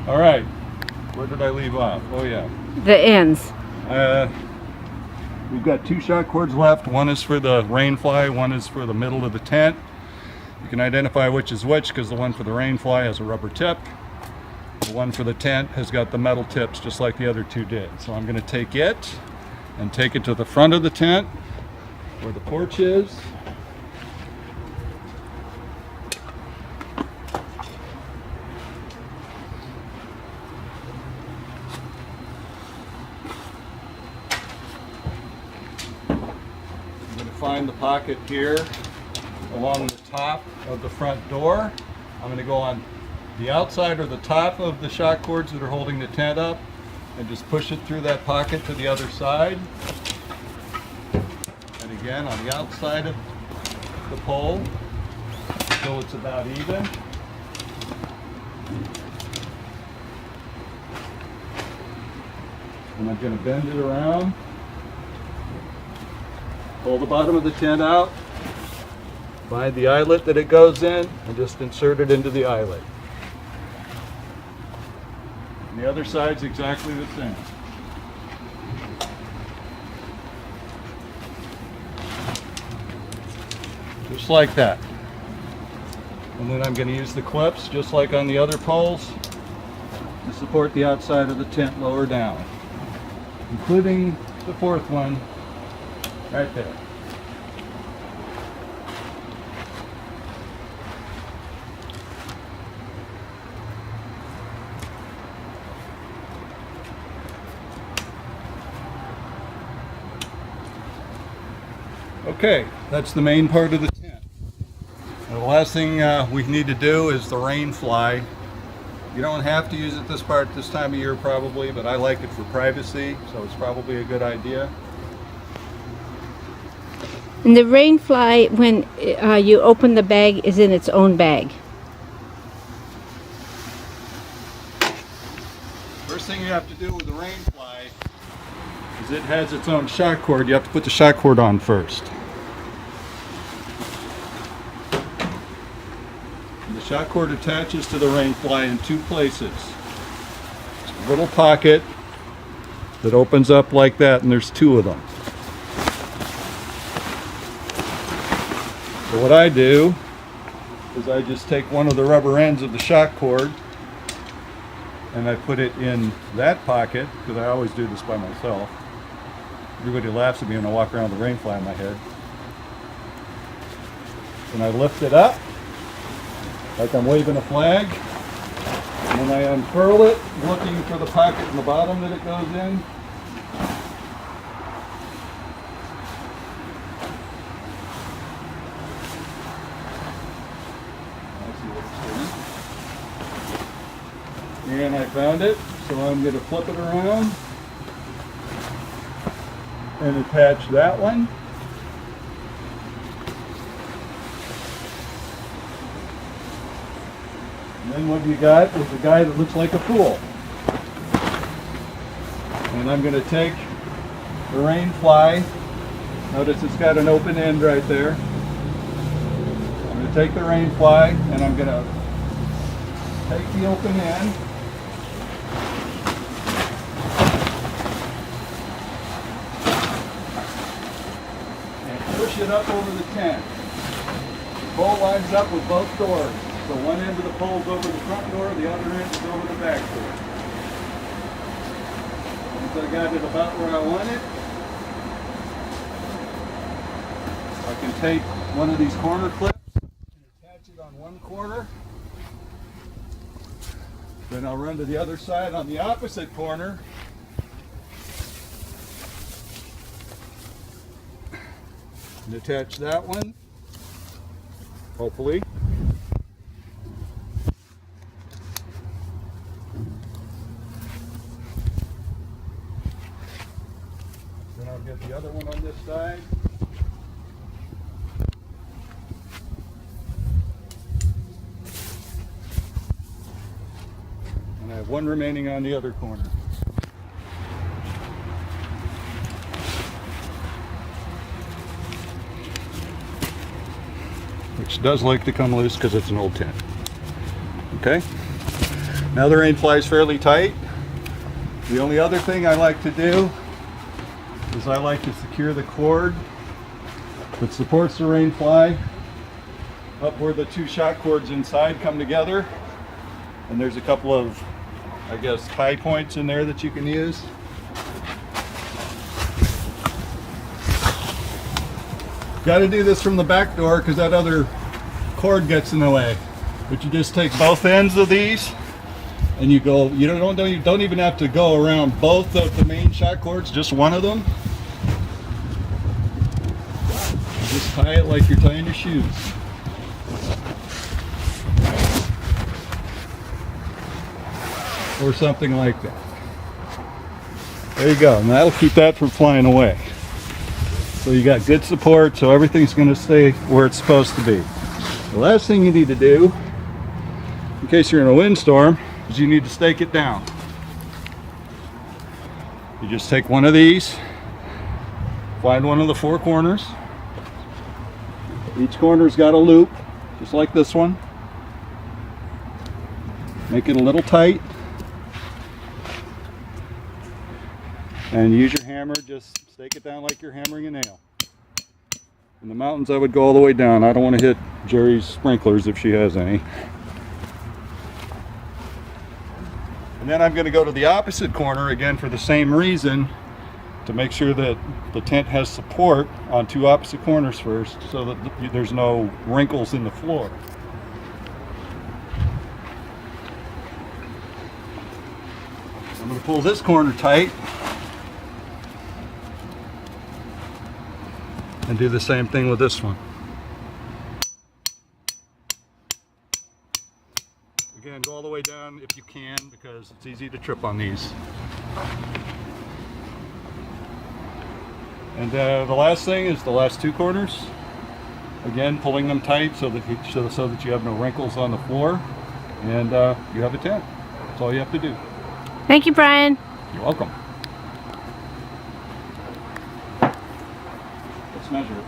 All right, where did I leave off? Oh yeah. The ends. We've got two shock cords left. One is for the rainfly, one is for the middle of the tent. You can identify which is which because the one for the rainfly has a rubber tip. The one for the tent has got the metal tips just like the other two did. So I'm going to take it and take it to the front of the tent where the porch is. I'm going to find the pocket here along the top of the front door. I'm going to go on the outside or the top of the shock cords that are holding the tent up and just push it through that pocket to the other side. And again on the outside of the pole until it's about even. And I'm going to bend it around, pull the bottom of the tent out, find the eyelet that it goes in, and just insert it into the eyelet. And the other side's exactly the same. Just like that. And then I'm going to use the clips, just like on the other poles, to support the outside of the tent lower down, including the fourth one right there. Okay, that's the main part of the tent. Now, the last thing we need to do is the rain fly. You don't have to use it this part this time of year probably, but I like it for privacy, so it's probably a good idea. And the rain fly, when you open the bag, is in its own bag. First thing you have to do with the rain fly is it has its own shock cord. You have to put the shock cord on first. The shock cord attaches to the rain fly in two places. There's a little pocket that opens up like that, and there's two of them. So what I do is I just take one of the rubber ends of the shock cord and I put it in that pocket, because I always do this by myself. Everybody laughs at me when I walk around with a rain fly on my head. And I lift it up like I'm waving a flag, and then I unfurl it, looking for the pocket in the bottom that it goes in. And I found it, so I'm going to flip it around and attach that one. And then what you got is a guy that looks like a pool. And I'm going to take the rain fly. Notice it's got an open end right there. I'm going to take the rain fly and I'm going to take the open end and push it up over the tent. The pole lines up with both doors. So one end of the pole's over the front door, the other end is over the back door. Once I got it about where I want it, I can take one of these corner clips and attach it on one corner. Then I'll run to the other side on the opposite corner. And attach that one, hopefully. Then I'll get the other one on this side. And I have one remaining on the other corner. Which does like to come loose because it's an old tent. Okay? Now the rain fly is fairly tight. The only other thing I like to do is I like to secure the cord that supports the rain fly up where the two shock cords inside come together. And there's a couple of, I guess, tie points in there that you can use. Got to do this from the back door because that other cord gets in the way. But you just take both ends of these and you go, you don't even have to go around both of the main shock cords, just one of them. You just tie it like you're tying your shoes. Or something like that. There you go, and that'll keep that from flying away. So you got good support, so everything's going to stay where it's supposed to be. The last thing you need to do, in case you're in a windstorm, is you need to stake it down. You just take one of these, find one of the four corners. Each corner's got a loop, just like this one. Make it a little tight. And use your hammer, just stake it down like you're hammering a nail. In the mountains I would go all the way down. I don't want to hit Jerry's sprinklers if she has any. And then I'm going to go to the opposite corner again for the same reason, to make sure that the tent has support on two opposite corners first, so that there's no wrinkles in the floor. I'm going to pull this corner tight and do the same thing with this one. Again, go all the way down if you can, because it's easy to trip on these. And the last thing is the last two corners. Again, pulling them tight so that you have no wrinkles on the floor, and you have a tent. That's all you have to do. Thank you, Brian. You're welcome. Let's measure it.